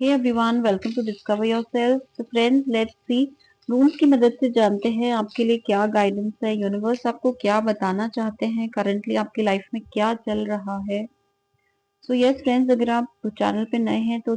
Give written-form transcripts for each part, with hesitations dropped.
Hey everyone, welcome to discover yourself. So friends, let's see rooms की मदद से जानते हैं आपके लिए क्या गाइडेंस है, यूनिवर्स आपको क्या बताना चाहते हैं, करंटली आपकी लाइफ में क्या चल रहा है। सो यस फ्रेंड्स, अगर आप चैनल पे नए हैं तो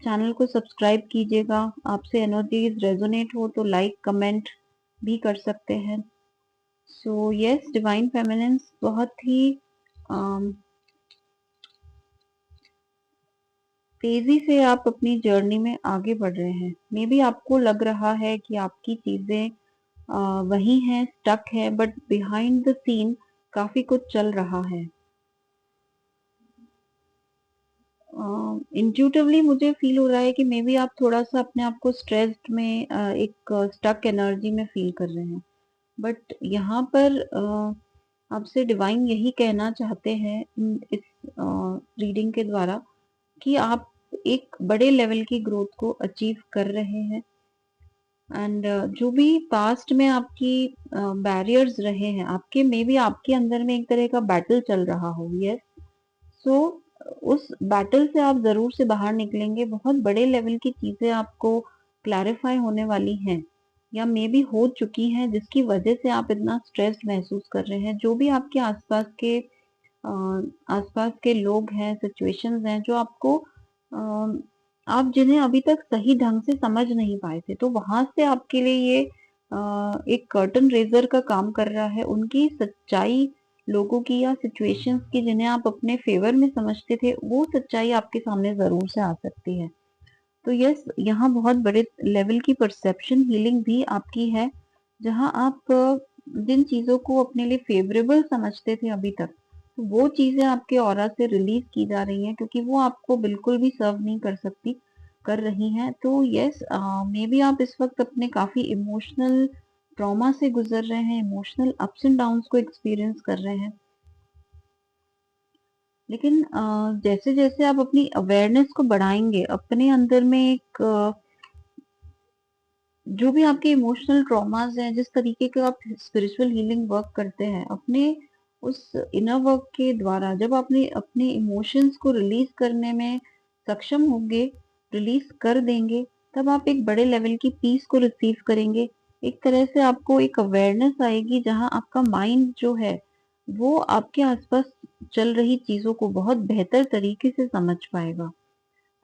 चैनल को सब्सक्राइब कीजिएगा। आपसे एनर्जीज रेजोनेट हो तो लाइक कमेंट भी कर सकते हैं। सो यस, डिवाइन फेमिनिन्स बहुत ही तेजी से आप अपनी जर्नी में आगे बढ़ रहे हैं। मे बी आपको लग रहा है कि आपकी चीजें वही हैं, स्टक है, बट बिहाइंड द सीन काफी कुछ चल रहा है। इंट्यूटिवली मुझे फील हो रहा है कि मे बी आप थोड़ा सा अपने आप को स्ट्रेस्ड में एक स्टक एनर्जी में फील कर रहे हैं। बट यहाँ पर आपसे डिवाइन यही कहना चाहते हैं इस रीडिंग के द्वारा कि आप एक बड़े लेवल की ग्रोथ को अचीव कर रहे हैं। एंड जो भी पास्ट में आपकी बैरियर्स रहे हैं, आपके मे बी आपके अंदर में एक तरह का बैटल चल रहा हो। यस, सो उस बैटल से आप जरूर से बाहर निकलेंगे। बहुत बड़े लेवल की चीजें आपको क्लैरिफाई होने वाली हैं या मे बी हो चुकी हैं, जिसकी वजह से आप इतना स्ट्रेस महसूस कर रहे हैं। जो भी आपके आसपास के लोग हैं, सिचुएशंस हैं जो आपको आप जिन्हें अभी तक सही ढंग से समझ नहीं पाए थे, तो वहां से आपके लिए ये एक कर्टन रेजर का काम कर रहा है। उनकी सच्चाई, लोगों की या सिचुएशंस की जिन्हें आप अपने फेवर में समझते थे, वो सच्चाई आपके सामने जरूर से आ सकती है। तो यस, यहाँ बहुत बड़े लेवल की परसेप्शन हीलिंग भी आपकी है, जहाँ आप जिन चीजों को अपने लिए फेवरेबल समझते थे अभी तक, तो वो चीजें आपके ऑरा से रिलीज की जा रही हैं, क्योंकि वो आपको बिल्कुल भी सर्व नहीं कर रही हैं। तो यस, मे बी आप इस वक्त अपने काफी इमोशनल ट्रॉमा से गुजर रहे हैं, इमोशनल अप्स एंड डाउन्स को एक्सपीरियंस कर रहे हैं। लेकिन जैसे जैसे आप अपनी अवेयरनेस को बढ़ाएंगे, अपने अंदर में एक जो भी आपके इमोशनल ट्रॉमास हैं, जिस तरीके का आप स्पिरिचुअल हीलिंग वर्क करते हैं, अपने उस इनर वर्क के द्वारा जब आपने अपने इमोशंस को रिलीज करने में सक्षम होंगे, रिलीज कर देंगे, तब आप एक बड़े लेवल की पीस को रिसीव करेंगे। एक तरह से आपको एक अवेयरनेस आएगी, जहां आपका माइंड जो है वो आपके आसपास चल रही चीजों को बहुत बेहतर तरीके से समझ पाएगा।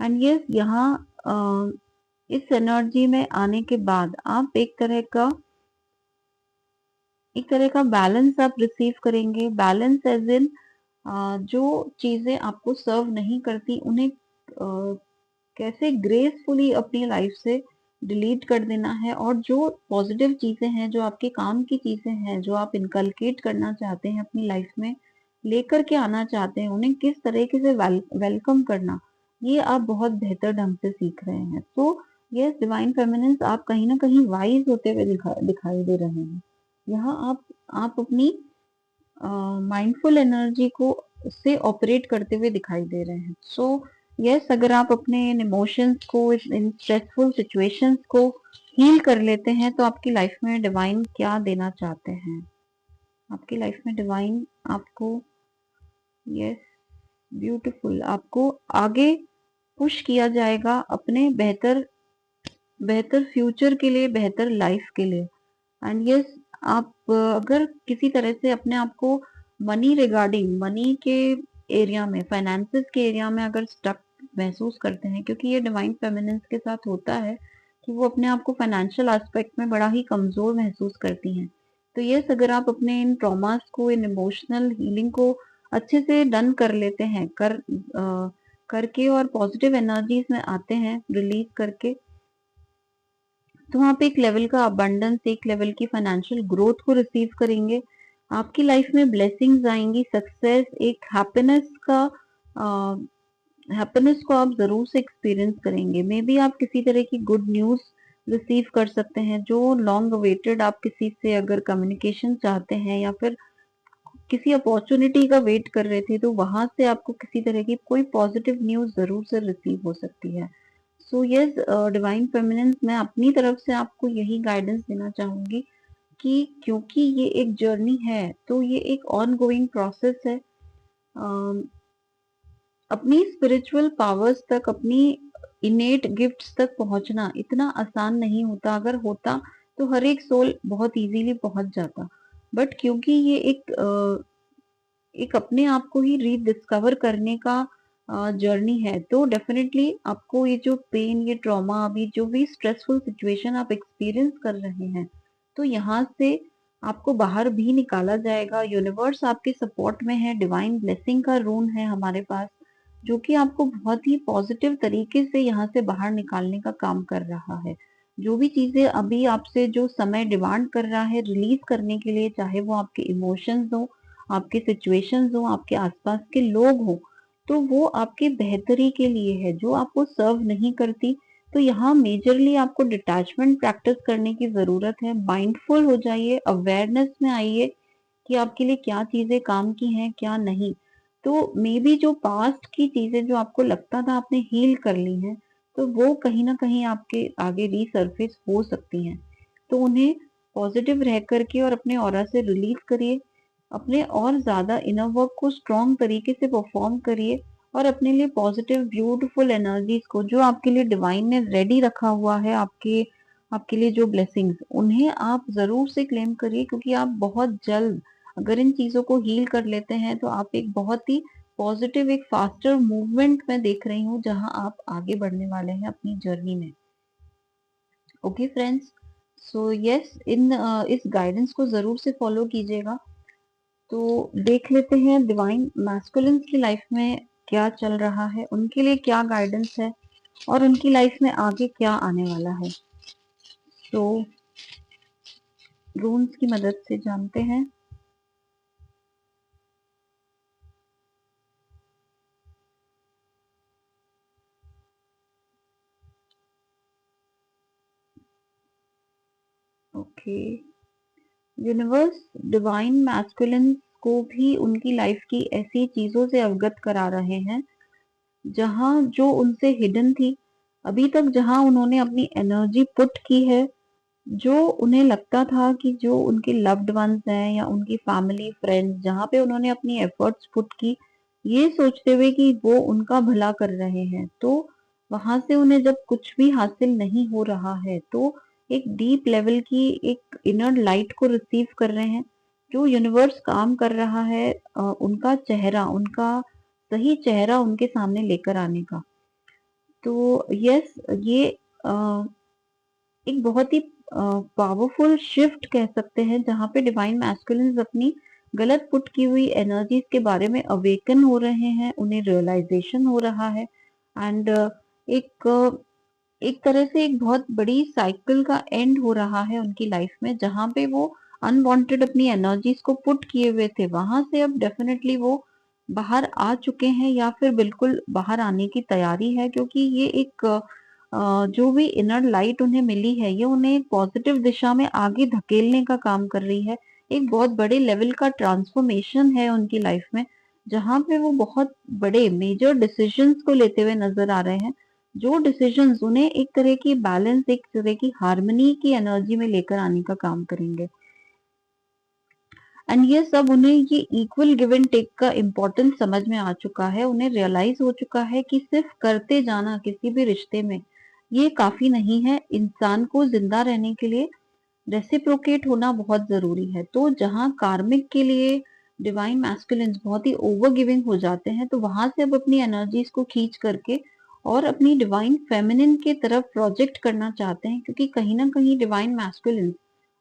एंड यस, यहाँ इस एनर्जी में आने के बाद आप एक तरह का बैलेंस आप रिसीव करेंगे। बैलेंस एज इन जो चीजें आपको सर्व नहीं करती, उन्हें कैसे ग्रेसफुली अपनी लाइफ से डिलीट कर देना है, और जो पॉजिटिव चीजें हैं, जो आपके काम की चीजें हैं, जो आप इनकलकेट करना चाहते हैं अपनी लाइफ में, लेकर के आना चाहते हैं, उन्हें किस तरीके से वेलकम करना, ये आप बहुत बेहतर ढंग से सीख रहे हैं। तो ये डिवाइन फेमिनिन्स, आप कहीं ना कहीं वाइज होते हुए दिखाई दे रहे हैं। यहाँ आप अपनी माइंडफुल एनर्जी को से ऑपरेट करते हुए दिखाई दे रहे हैं। सो यस, अगर आप अपने इन इमोशंस को, इन स्ट्रेसफुल सिचुएशंस को हील कर लेते हैं, तो आपकी लाइफ में डिवाइन क्या देना चाहते हैं। आपकी लाइफ में डिवाइन आपको, यस, ब्यूटीफुल, आपको आगे पुश किया जाएगा अपने बेहतर बेहतर फ्यूचर के लिए, बेहतर लाइफ के लिए। एंड यस, आप अगर किसी तरह से अपने आप को मनी रिगार्डिंग, मनी के एरिया में, फाइनेंसेस के एरिया में अगर स्टक महसूस करते हैं, क्योंकि ये डिवाइन फेमिनिन्स के साथ होता है कि वो अपने आप को फाइनेंशियल एस्पेक्ट में बड़ा ही कमजोर महसूस करती हैं। तो यस, अगर आप अपने इन ट्रॉमास को, इन इमोशनल हीलिंग को अच्छे से डन कर लेते हैं, करके और पॉजिटिव एनर्जीज में आते हैं रिलीज करके, तो आप एक लेवल का अबंडेंस, एक लेवल की फाइनेंशियल ग्रोथ को रिसीव करेंगे। आपकी लाइफ में ब्लेसिंग्स आएंगी, सक्सेस, एक हैप्पीनेस को आप जरूर से एक्सपीरियंस करेंगे। मे बी आप किसी तरह की गुड न्यूज रिसीव कर सकते हैं, जो लॉन्ग अवेटेड, आप किसी से अगर कम्युनिकेशन चाहते हैं या फिर किसी अपॉर्चुनिटी का वेट कर रहे थे, तो वहां से आपको किसी तरह की कोई पॉजिटिव न्यूज जरूर से रिसीव हो सकती है। सो यस, डिवाइन फेमिनिन्स, मैं अपनी तरफ से आपको यही गाइडेंस देना चाहूंगी कि क्योंकि ये एक जर्नी है, तो ये एक ऑन गोइंग प्रोसेस है। अपनी स्पिरिचुअल पावर्स तक, अपनी इनेट गिफ्ट्स तक पहुंचना इतना आसान नहीं होता। अगर होता तो हर एक सोल बहुत इजीली पहुंच जाता। बट क्योंकि ये एक अपने आप को ही रीडिस्कवर करने का जर्नी है, तो डेफिनेटली आपको ये जो पेन, ये ट्रॉमा, अभी जो भी स्ट्रेसफुल सिचुएशन आप एक्सपीरियंस कर रहे हैं, तो यहाँ से आपको बाहर भी निकाला जाएगा। यूनिवर्स आपके सपोर्ट में है, डिवाइन ब्लेसिंग का रून है हमारे पास, जो कि आपको बहुत ही पॉजिटिव तरीके से यहाँ से बाहर निकालने का काम कर रहा है। जो भी चीजें अभी आपसे जो समय डिमांड कर रहा है रिलीज करने के लिए, चाहे वो आपके इमोशंस हो, आपके सिचुएशंस हो, आपके आसपास के लोग हो, तो वो आपके बेहतरी के लिए है, जो आपको सर्व नहीं करती। तो यहाँ मेजरली आपको डिटैचमेंट प्रैक्टिस करने की जरूरत है। माइंडफुल हो जाइए, अवेयरनेस में आइए कि आपके लिए क्या चीजें काम की हैं, क्या नहीं। तो मे बी जो पास्ट की चीजें जो आपको लगता था आपने हील कर ली हैं, तो वो कहीं ना कहीं आपके आगे रीसर्फेस हो सकती हैं। तो उन्हें पॉजिटिव रह करके और अपने ऑरा से रिलीज करिए, अपने और ज्यादा इनर वर्क को स्ट्रॉन्ग तरीके से परफॉर्म करिए, और अपने लिए पॉजिटिव ब्यूटीफुल एनर्जीज को, जो आपके लिए डिवाइन ने रेडी रखा हुआ है, आपके आपके लिए जो ब्लेसिंग्स, उन्हें आप जरूर से क्लेम करिए। क्योंकि आप बहुत जल्द अगर इन चीजों को हील कर लेते हैं, तो आप एक बहुत ही पॉजिटिव, एक फास्टर मूवमेंट में देख रही हूँ, जहां आप आगे बढ़ने वाले हैं अपनी जर्नी में। ओके फ्रेंड्स, सो यस, इस गाइडेंस को जरूर से फॉलो कीजिएगा। तो देख लेते हैं डिवाइन मैस्कुलिन्स की लाइफ में क्या चल रहा है, उनके लिए क्या गाइडेंस है, और उनकी लाइफ में आगे क्या आने वाला है। तो रून्स की मदद से जानते हैं। ओके, यूनिवर्स डिवाइन मैस्कुलिन को भी उनकी लाइफ की ऐसी चीजों से अवगत करा रहे हैं, जहां जो उनसे हिडन थी अभी तक, जहां उन्होंने अपनी एनर्जी पुट की है, जो उन्हें लगता था कि जो उनके लव्ड वंस हैं या उनकी फैमिली फ्रेंड्स, जहाँ पे उन्होंने अपनी एफर्ट्स पुट की, ये सोचते हुए कि वो उनका भला कर रहे हैं, तो वहां से उन्हें जब कुछ भी हासिल नहीं हो रहा है, तो एक डीप लेवल की एक इनर लाइट को रिसीव कर रहे हैं। जो यूनिवर्स काम कर रहा है उनका चेहरा, उनका सही चेहरा उनके सामने लेकर आने का। तो यस, ये एक बहुत ही पावरफुल शिफ्ट कह सकते हैं, जहाँ पे डिवाइन मैस्कुलिन्स अपनी गलत पुट की हुई एनर्जीज के बारे में अवेकन हो रहे हैं, उन्हें रियलाइजेशन हो रहा है। एंड एक एक तरह से एक बहुत बड़ी साइकिल का एंड हो रहा है उनकी लाइफ में, जहाँ पे वो अनवांटेड अपनी एनर्जीज को पुट किए हुए थे, वहां से अब डेफिनेटली वो बाहर आ चुके हैं, या फिर बिल्कुल बाहर आने की तैयारी है। क्योंकि ये एक जो भी इनर लाइट उन्हें मिली है, ये उन्हें एक पॉजिटिव दिशा में आगे धकेलने का काम कर रही है। एक बहुत बड़े लेवल का ट्रांसफॉर्मेशन है उनकी लाइफ में, जहाँ पे वो बहुत बड़े मेजर डिसीजंस को लेते हुए नजर आ रहे हैं। जो डिसीजंस उन्हें एक तरह की बैलेंस, एक तरह की हार्मनी की एनर्जी में लेकर आने का काम करेंगे। एंड ये सब उन्हें ये इक्वल गिव एंड टेक का इम्पोर्टेंस समझ में आ चुका है। उन्हें रियलाइज हो चुका है कि सिर्फ करते जाना किसी भी रिश्ते में ये काफी नहीं है। इंसान को जिंदा रहने के लिए रेसिप्रोकेट होना बहुत जरूरी है। तो जहाँ कार्मिक के लिए डिवाइन मैस्कुलिन्स बहुत ही ओवर गिविंग हो जाते हैं, तो वहां से अब अपनी एनर्जीज को खींच करके और अपनी डिवाइन फेमिनिन के तरफ प्रोजेक्ट करना चाहते हैं। क्योंकि कहीं ना कहीं डिवाइन मैस्कुलिन्स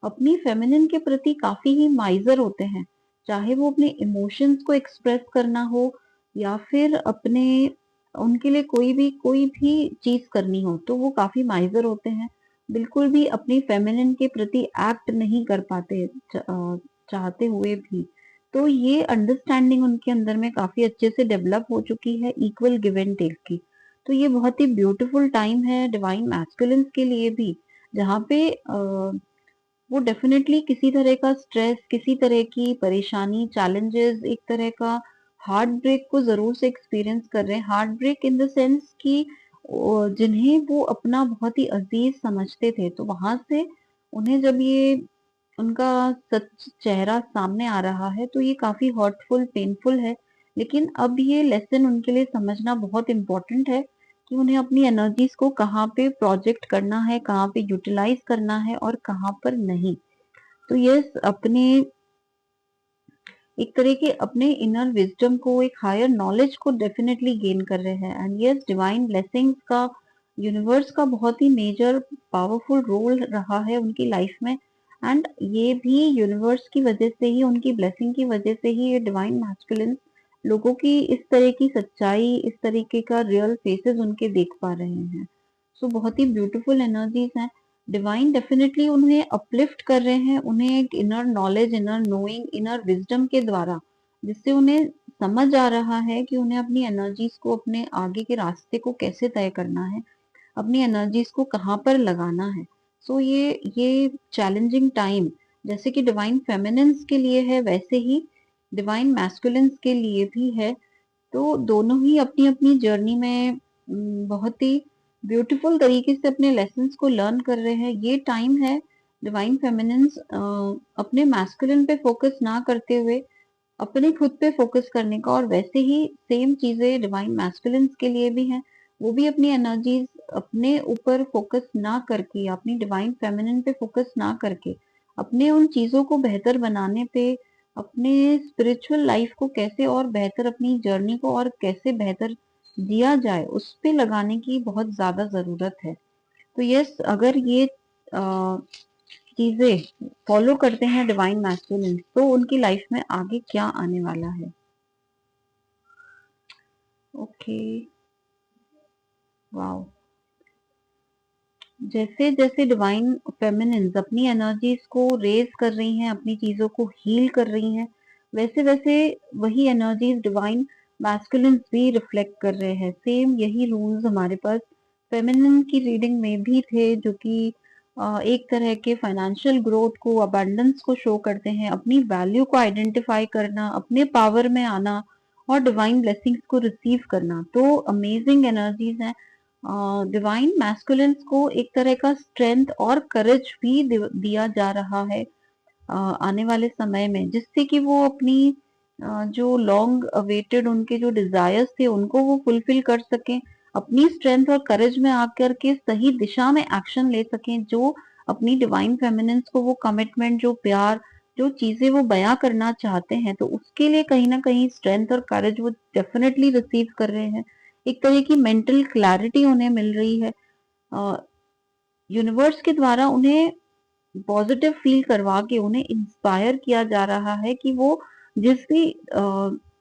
अपनी फेमिनिन के प्रति काफी ही माइजर होते हैं। चाहे वो अपने इमोशंस को एक्सप्रेस करना हो, या फिर अपने उनके लिए कोई भी चीज करनी हो, तो वो काफी माइजर होते हैं। बिल्कुल भी अपनी फेमिनिन के प्रति एक्ट नहीं कर पाते चाहते हुए भी। तो ये अंडरस्टैंडिंग उनके अंदर में काफी अच्छे से डेवलप हो चुकी है, इक्वल गिव एंड टेक की। तो ये बहुत ही ब्यूटीफुल टाइम है डिवाइन मैस्कुलिन्स के लिए भी, जहाँ पे वो डेफिनेटली किसी तरह का स्ट्रेस, किसी तरह की परेशानी, चैलेंजेस, एक तरह का हार्ट ब्रेक को जरूर से एक्सपीरियंस कर रहे हैं। Heartbreak in the sense कि जिन्हें वो अपना बहुत ही अजीज समझते थे, तो वहां से उन्हें जब ये उनका सच चेहरा सामने आ रहा है, तो ये काफी हर्टफुल, पेनफुल है। लेकिन अब ये लेसन उनके लिए समझना बहुत इम्पोर्टेंट है कि उन्हें अपनी एनर्जीज को कहाँ पे प्रोजेक्ट करना है, कहाँ पे यूटिलाइज करना है और कहाँ पर नहीं। तो यस, अपने एक तरह के अपने इनर विजडम को, एक हायर नॉलेज को डेफिनेटली गेन कर रहे हैं। एंड यस, डिवाइन ब्लेसिंग्स का, यूनिवर्स का बहुत ही मेजर पावरफुल रोल रहा है उनकी लाइफ में। एंड ये भी यूनिवर्स की वजह से ही, उनकी ब्लेसिंग की वजह से ही ये डिवाइन मैस्कुलिन लोगों की इस तरह की सच्चाई, इस तरीके का रियल फेसेस उनके देख पा रहे हैं। सो बहुत ही ब्यूटीफुल एनर्जीज हैं। डिवाइन डेफिनेटली उन्हें अपलिफ्ट कर रहे हैं, उन्हें एक inner knowledge, inner knowing, inner wisdom के द्वारा, जिससे उन्हें समझ आ रहा है कि उन्हें अपनी एनर्जीज को, अपने आगे के रास्ते को कैसे तय करना है, अपनी एनर्जीज को कहाँ पर लगाना है। सो ये चैलेंजिंग टाइम जैसे कि डिवाइन फेमिनिन्स के लिए है, वैसे ही डिवाइन मैस्कुलिन्स के लिए भी है। तो दोनों ही अपनी अपनी जर्नी में बहुत ही ब्यूटीफुल तरीके से अपने लेसन्स को लर्न कर रहे हैं। ये टाइम है डिवाइन फेमिनिन्स अपने मैस्कुलिन पे फोकस ना करते हुए अपने खुद पे फोकस करने का, और वैसे ही सेम चीजें डिवाइन मैस्कुलिन्स के लिए भी हैं। वो भी अपनी एनर्जीज अपने ऊपर फोकस ना करके, अपनी डिवाइन फेमिनिन पे फोकस ना करके, अपने उन चीजों को बेहतर बनाने पे, अपने स्पिरिचुअल लाइफ को कैसे और बेहतर, अपनी जर्नी को और कैसे बेहतर जिया जाए, उस पे लगाने की बहुत ज्यादा जरूरत है। तो यस, अगर ये चीजें फॉलो करते हैं डिवाइन मैस्कुलिन, तो उनकी लाइफ में आगे क्या आने वाला है। Okay, wow. जैसे जैसे डिवाइन फेमिनिन्स अपनी एनर्जीज को रेज कर रही हैं, अपनी चीजों को हील कर रही हैं, वैसे वैसे वही एनर्जीज डिवाइन मैस्कुलिन्स भी रिफ्लेक्ट कर रहे हैं। सेम यही रूल्स हमारे पास फेमिनिन की रीडिंग में भी थे, जो कि एक तरह के फाइनेंशियल ग्रोथ को, अबंडेंस को शो करते हैं, अपनी वैल्यू को आइडेंटिफाई करना, अपने पावर में आना और डिवाइन ब्लेसिंग्स को रिसीव करना। तो अमेजिंग एनर्जीज हैं। डिवाइन मैस्कुलिन्स को एक तरह का स्ट्रेंथ और करेज भी दिया जा रहा है आने वाले समय में, जिससे कि वो अपनी जो लॉन्ग अवेटेड उनके जो डिजायर्स थे उनको वो फुलफिल कर सकें, अपनी स्ट्रेंथ और करेज में आकर के सही दिशा में एक्शन ले सकें, जो अपनी डिवाइन फेमिनिन्स को वो कमिटमेंट, जो प्यार, जो चीजें वो बयां करना चाहते हैं, तो उसके लिए कहीं ना कहीं स्ट्रेंथ और करेज वो डेफिनेटली रिसीव कर रहे हैं। एक तरह की मेंटल क्लैरिटी उन्हें मिल रही है यूनिवर्स के द्वारा। उन्हें पॉजिटिव फील करवा के उन्हें इंस्पायर किया जा रहा है कि वो जिस भी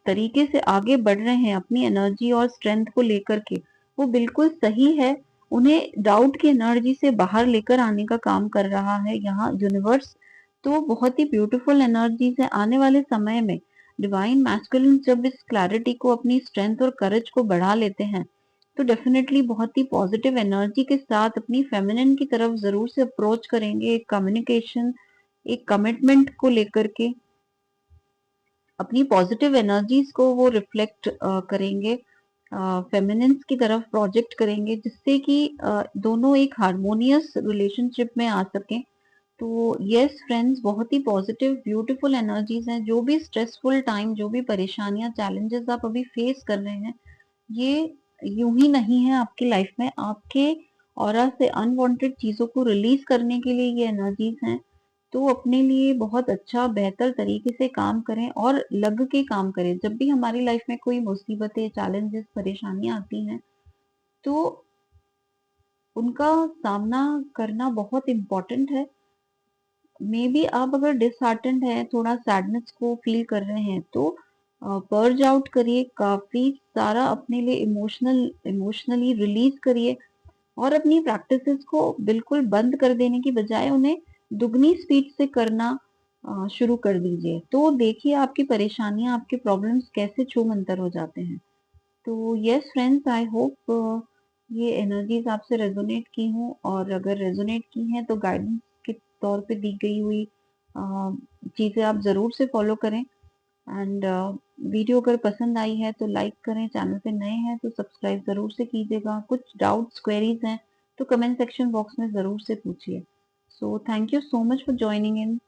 तरीके से आगे बढ़ रहे हैं अपनी एनर्जी और स्ट्रेंथ को लेकर के, वो बिल्कुल सही है। उन्हें डाउट की एनर्जी से बाहर लेकर आने का काम कर रहा है यहाँ यूनिवर्स। तो बहुत ही ब्यूटीफुल एनर्जीज है आने वाले समय में। डिवाइन मैस्कुलिन जब इस क्लैरिटी को, अपनी स्ट्रेंथ और करेज को बढ़ा लेते हैं, तो डेफिनेटली बहुत ही पॉजिटिव एनर्जी के साथ अपनी फेमिनिन की तरफ जरूर से अप्रोच करेंगे, एक कम्युनिकेशन, एक कमिटमेंट को लेकर के अपनी पॉजिटिव एनर्जीज को वो रिफ्लेक्ट करेंगे, फेमिनिन्स की तरफ प्रोजेक्ट करेंगे, जिससे कि दोनों एक हारमोनियस रिलेशनशिप में आ सकें। तो यस फ्रेंड्स, बहुत ही पॉजिटिव ब्यूटीफुल एनर्जीज हैं। जो भी स्ट्रेसफुल टाइम, जो भी परेशानियां, चैलेंजेस आप अभी फेस कर रहे हैं, ये यूं ही नहीं है आपकी लाइफ में। आपके ऑरा से अनवांटेड चीजों को रिलीज करने के लिए ये एनर्जीज हैं। तो अपने लिए बहुत अच्छा, बेहतर तरीके से काम करें और लग के काम करें। जब भी हमारी लाइफ में कोई मुसीबतें, चैलेंजेस, परेशानियां आती हैं, तो उनका सामना करना बहुत इम्पोर्टेंट है। मे बी आप अगर डिसहार्टेंड है, थोड़ा सैडनेस को फील कर रहे हैं, तो पर्ज आउट करिए, काफी सारा अपने लिए इमोशनली रिलीज करिए, और अपनी प्रैक्टिसेस को बिल्कुल बंद कर देने की बजाय उन्हें दुगनी स्पीड से करना शुरू कर दीजिए। तो देखिए आपकी परेशानियां, आपके प्रॉब्लम्स कैसे छूमंतर हो जाते हैं। तो यस फ्रेंड्स, आई होप ये एनर्जीज आपसे रेजोनेट की हूँ, और अगर रेजोनेट की हैं तो गाइडेंस के तौर पे दी गई हुई चीजें आप जरूर से फॉलो करें। एंड वीडियो अगर पसंद आई है तो लाइक करें, चैनल पे नए हैं तो सब्सक्राइब जरूर से कीजिएगा। कुछ डाउट्स, क्वेरीज हैं तो कमेंट सेक्शन बॉक्स में जरूर से पूछिए। So thank you so much for joining in.